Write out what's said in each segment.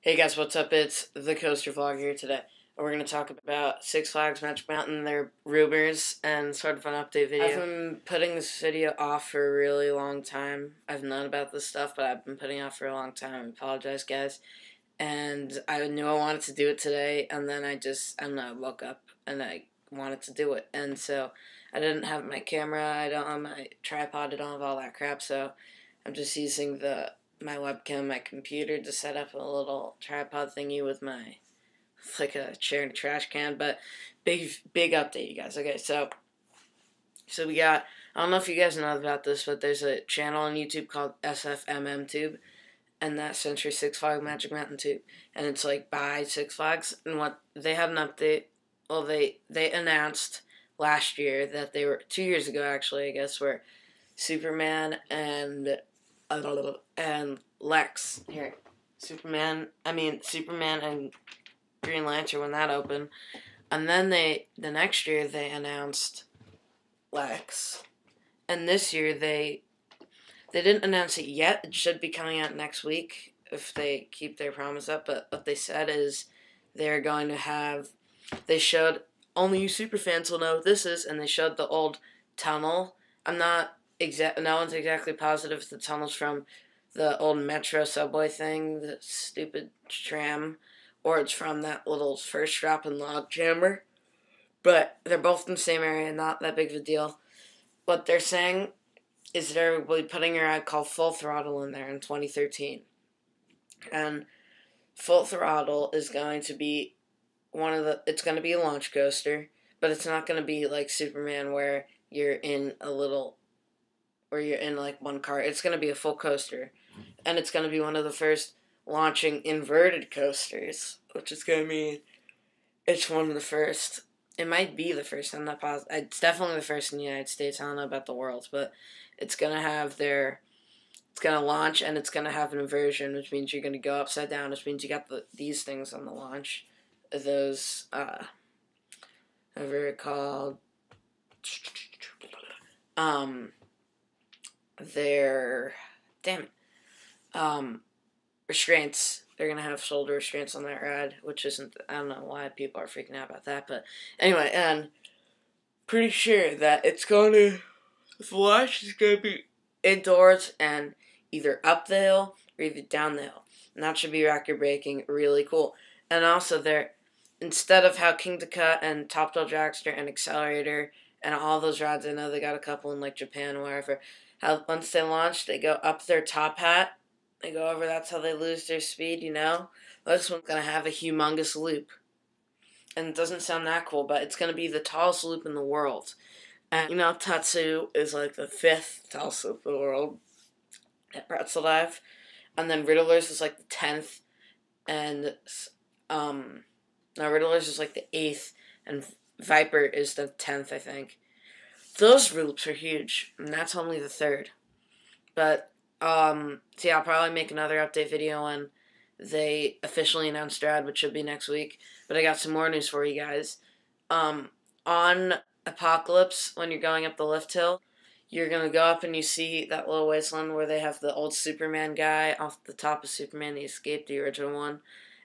Hey guys, what's up? It's the Coaster Vlog here today. We're going to talk about Six Flags Magic Mountain, their rumors, and sort of an update video. I've been putting this video off for a really long time. I've known about this stuff, but I've been putting it off for a long time. I apologize, guys. And I knew I wanted to do it today, and then I woke up and I wanted to do it. And so I didn't have my camera, I don't have my tripod, I don't have all that crap, so I'm just using my webcam, my computer to set up a little tripod thingy with like a chair and a trash can. But big update, you guys. Okay, so we got, I don't know if you guys know about this, but there's a channel on YouTube called sfmm tube, and that stands for Six Flags Magic Mountain Tube, and it's like by Six Flags. And what they have an update. Well, they announced last year that they were 2 years ago actually, I guess, where Superman and Lex here. Superman and Green Lantern when that opened. And then the next year they announced Lex. And this year they didn't announce it yet. It should be coming out next week if they keep their promise up. But what they said is they're going to have, they showed, only you super fans will know what this is, and they showed the old tunnel. No one's exactly positive if the tunnel's from the old Metro subway thing, the stupid tram, or it's from that little first drop in log jammer. But they're both in the same area, not that big of a deal. What they're saying is they're putting a ride called Full Throttle in there in 2013. And Full Throttle is going to be it's going to be a launch coaster, but it's not going to be like Superman where you're in like one car. It's going to be a full coaster, and it's going to be one of the first launching inverted coasters, which is going to mean it's one of the first. It might be the first. I'm not positive. It's definitely the first in the United States. I don't know about the world, but it's going to have it's going to launch, and it's going to have an inversion, which means you're going to go upside down, which means you got these things on the launch. Those, whatever it's called, restraints. They're going to have shoulder restraints on that ride, which isn't, I don't know why people are freaking out about that, but anyway, and pretty sure that the launch is going to be indoors and either up the hill or either down the hill, and that should be record-breaking, really cool. And also, instead of how King to Cut and Top Doll Dragster and Accelerator and all those rides, I know they got a couple in like Japan or wherever, how once they launch, they go up their top hat, they go over, that's how they lose their speed, you know? This one's going to have a humongous loop. And it doesn't sound that cool, but it's going to be the tallest loop in the world. And, you know, Tatsu is like the 5th tallest loop in the world at Pretzel Dive. And then Riddler's is like the 10th, and Riddler's is like the 8th, and Viper is the 10th, I think. Those loops are huge, and that's only the 3rd. But, see, I'll probably make another update video when they officially announce ride, which should be next week. But I got some more news for you guys. On Apocalypse, when you're going up the lift hill, you're going to go up and you see that little wasteland where they have the old Superman guy off the top of Superman, the Escape, the original one,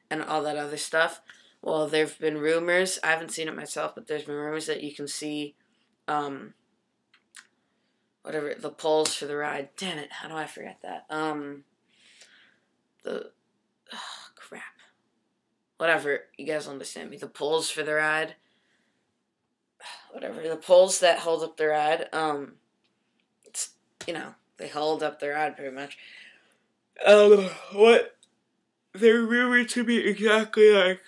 and all that other stuff. Well, there have been rumors, I haven't seen it myself, but there's been rumors that you can see, the poles for the ride. Damn it, how do I forget that? Crap. Whatever, you guys understand me. The poles for the ride. Whatever, the poles that hold up the ride, it's, you know, they hold up the ride pretty much. What they're rumored to be exactly like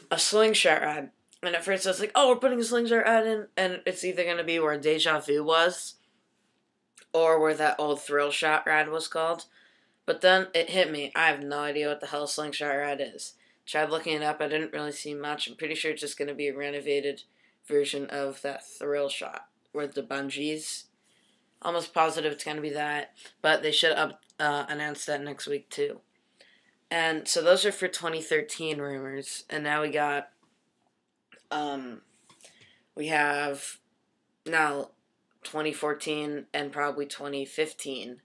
a slingshot ride. And at first I was like, oh, we're putting a slingshot ride in, and it's either going to be where Deja Vu was, or where that old Thrill Shot ride was called. But then it hit me. I have no idea what the hell a slingshot ride is. Tried looking it up, I didn't really see much. I'm pretty sure it's just going to be a renovated version of that Thrill Shot, with the bungees. Almost positive it's going to be that, but they should announce that next week too. And so those are for 2013 rumors, and now we have now 2014 and probably 2015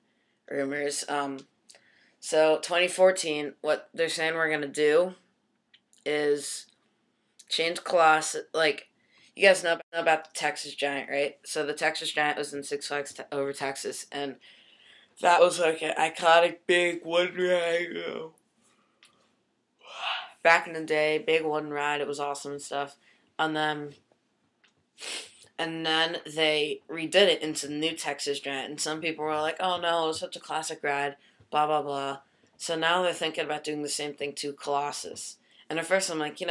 rumors. So 2014, what they're saying we're gonna do is change Colossus. Like, you guys know about the Texas Giant, right? So the Texas Giant was in Six Flags over Texas, and that was like an iconic big wooden ride. Back in the day, big wooden ride. It was awesome and stuff. And then they redid it into the new Texas Giant, and some people were like, "Oh no, it was such a classic ride." Blah blah blah. So now they're thinking about doing the same thing to Colossus. And at first I'm like,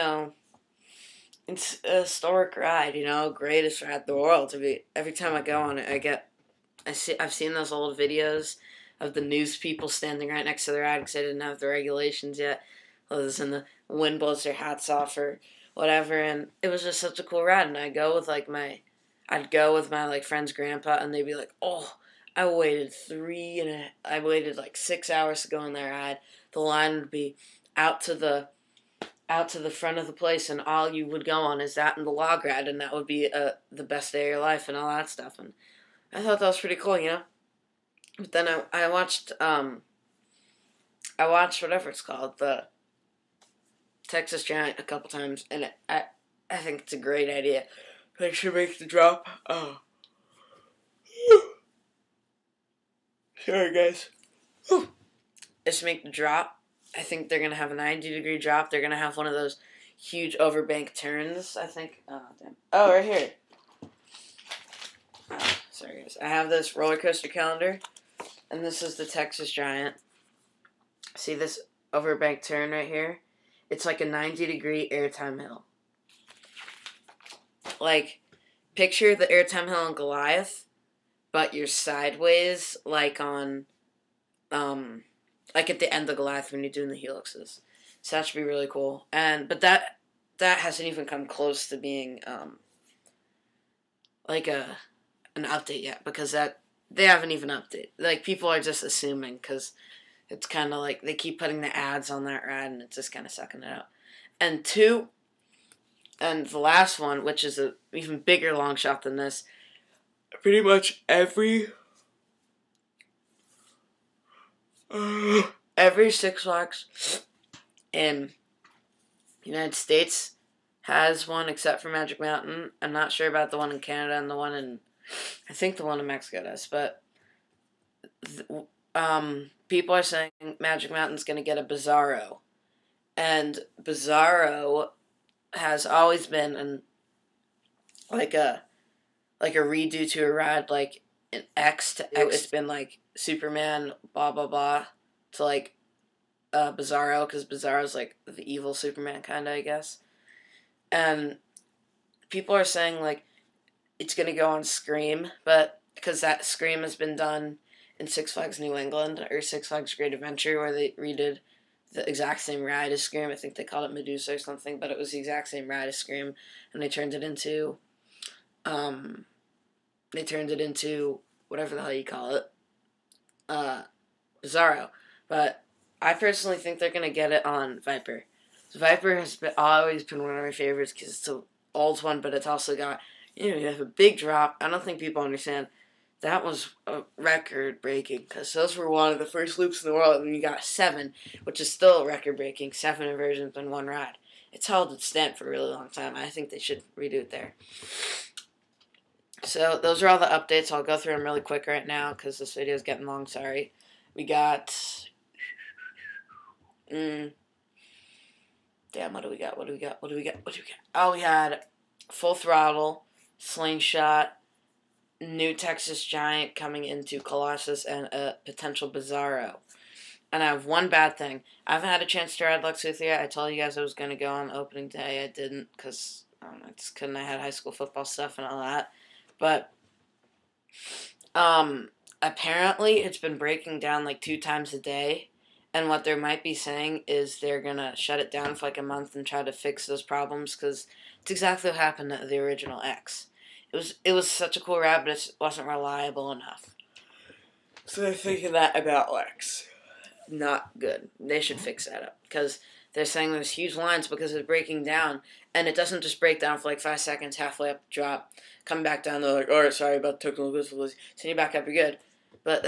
it's a historic ride, greatest ride in the world. Every time I go on it, I've seen those old videos of the news people standing right next to the ride because they didn't have the regulations yet. And the wind blows their hats off or whatever, and it was just such a cool ride. And I'd go with my friend's grandpa, and they'd be like, "Oh, I waited 6 hours to go on that ride. The line would be out to the front of the place, and all you would go on is that and the log ride, and that would be the best day of your life and all that stuff." And I thought that was pretty cool, But then I watched whatever it's called, the Texas Giant, a couple times, and I think it's a great idea. They should make the drop. Oh, sorry guys. They should make the drop. I think they're gonna have a 90-degree drop. They're gonna have one of those huge overbank turns. I think. Oh damn. Oh, right here. Oh, sorry guys. I have this roller coaster calendar, and this is the Texas Giant. See this overbank turn right here? It's like a 90-degree airtime hill. Like, picture the airtime hill on Goliath, but you're sideways, like on, like at the end of Goliath when you're doing the helixes. So that should be really cool. But that hasn't even come close to being, like an update yet, because they haven't even updated. Like, people are just assuming, because it's kind of like they keep putting the ads on that ride, and it's just kind of sucking it up. And the last one, which is an even bigger long shot than this, pretty much every Six Flags in the United States has one, except for Magic Mountain. I'm not sure about the one in Canada and I think the one in Mexico does, but people are saying Magic Mountain's going to get a Bizarro. And Bizarro has always been like a redo to a ride, like an X to X. It's been like Superman, blah, blah, blah, to like Bizarro, because Bizarro's like the evil Superman kind of, I guess. And people are saying like it's going to go on Scream, but because that Scream has been done in Six Flags New England, or Six Flags Great Adventure, where they redid the exact same ride as Scream. I think they called it Medusa or something, but it was the exact same ride as Scream, and they turned it into whatever the hell you call it, Bizarro. But I personally think they're going to get it on Viper. So Viper has always been one of my favorites because it's an old one, but it's also got, you have a big drop. I don't think people understand. That was a record-breaking, because those were one of the first loops in the world, and you got 7, which is still record-breaking, 7 inversions in one ride. It's held its stand for a really long time. I think they should redo it there. So those are all the updates. I'll go through them really quick right now, because this video is getting long, sorry. We got... Damn, what do we got? Oh, we had Full Throttle, Slingshot, new Texas Giant coming into Colossus, and a potential Bizarro. And I have one bad thing. I haven't had a chance to ride Luxuria. I told you guys I was going to go on opening day. I didn't, because I just couldn't. I had high school football stuff and all that. But apparently it's been breaking down like 2 times a day. And what they might be saying is they're going to shut it down for like a month and try to fix those problems, because it's exactly what happened to the original X. It was such a cool ride, but it wasn't reliable enough. So they're thinking that about Lex. Not good. They should fix that up, because they're saying there's huge lines because it's breaking down, and it doesn't just break down for like 5 seconds, halfway up, drop, come back down, they're like, alright, sorry about technical difficulties, send you back up, you're good. But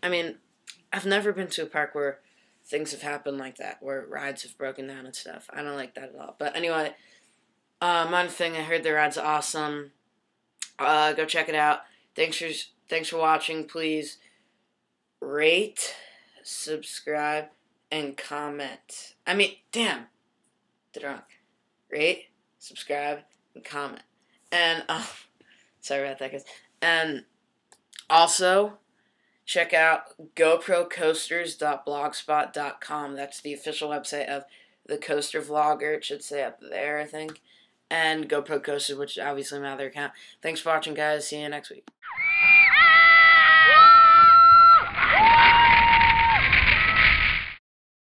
I've never been to a park where things have happened like that, where rides have broken down and stuff. I don't like that at all. But anyway, one thing, I heard the ride's awesome. Go check it out. Thanks for watching. Please rate, subscribe, and comment. I mean, damn, did it wrong. Rate, subscribe, and comment. And sorry about that, guys. And also, check out goprocoasters.blogspot.com. That's the official website of the Coaster Vlogger. It should say up there, I think. And GoPro Coasters, which is obviously my other account. Thanks for watching, guys. See you next week.